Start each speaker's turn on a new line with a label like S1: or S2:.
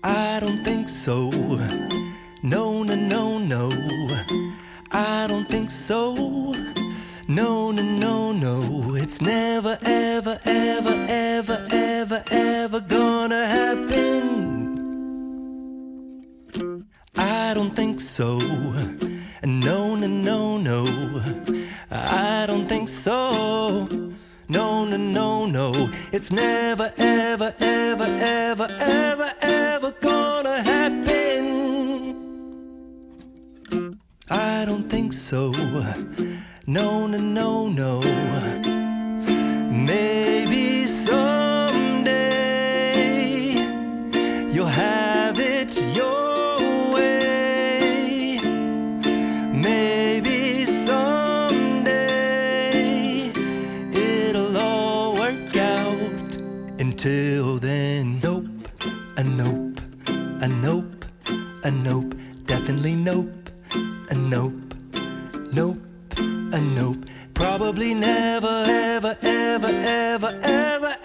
S1: I don't think so. No, no, no, no. I don't think so. No, no, no, no. It's never, ever, ever, ever, ever, ever gonna happen. I don't think so. No, no, no, no. I don't think so. No, no, no, no. It's never, ever, ever, ever, ever, ever gonna happen. I don't think so. No, no, no, no. Maybe someday you'll have it your way. Maybe someday it'll all work out. Until then, nope, a nope, a nope, a nope, definitely nope, a nope, nope, a nope. Probably never, ever, ever, ever, ever,